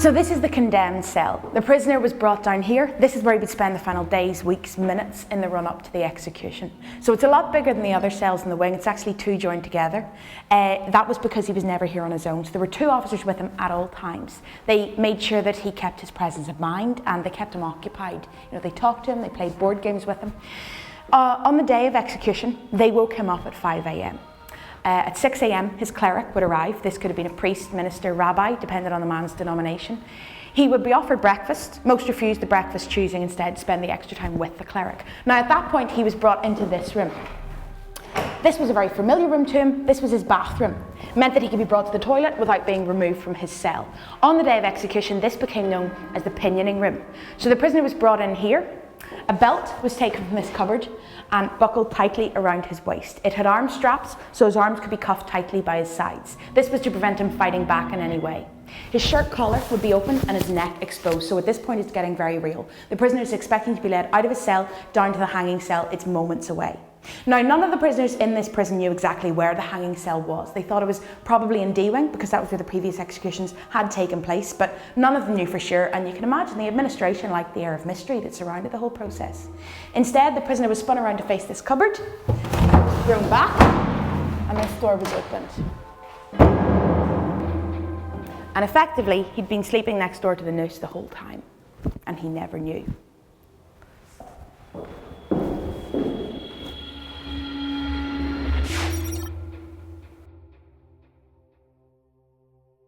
So this is the condemned cell. The prisoner was brought down here. This is where he would spend the final days, weeks, minutes in the run up to the execution. So it's a lot bigger than the other cells in the wing. It's actually 2 joined together. That was because he was never here on his own. So there were 2 officers with him at all times. They made sure that he kept his presence of mind and they kept him occupied. You know, they talked to him, they played board games with him. On the day of execution, they woke him up at 5 a.m. At 6 a.m, his cleric would arrive. This could have been a priest, minister, rabbi, depending on the man's denomination. He would be offered breakfast. Most refused the breakfast, choosing instead to spend the extra time with the cleric. Now at that point, he was brought into this room. This was a very familiar room to him. This was his bathroom. It meant that he could be brought to the toilet without being removed from his cell. On the day of execution, this became known as the pinioning room. So the prisoner was brought in here. A belt was taken from this cupboard and buckled tightly around his waist. It had arm straps, so his arms could be cuffed tightly by his sides. This was to prevent him fighting back in any way. His shirt collar would be open and his neck exposed, so at this point it's getting very real. The prisoner is expecting to be led out of his cell down to the hanging cell. It's moments away. Now, none of the prisoners in this prison knew exactly where the hanging cell was. They thought it was probably in D wing because that was where the previous executions had taken place, but none of them knew for sure, and you can imagine the administration liked the air of mystery that surrounded the whole process. Instead, the prisoner was spun around to face this cupboard, thrown back, and this door was opened. And effectively, he'd been sleeping next door to the noose the whole time, and he never knew.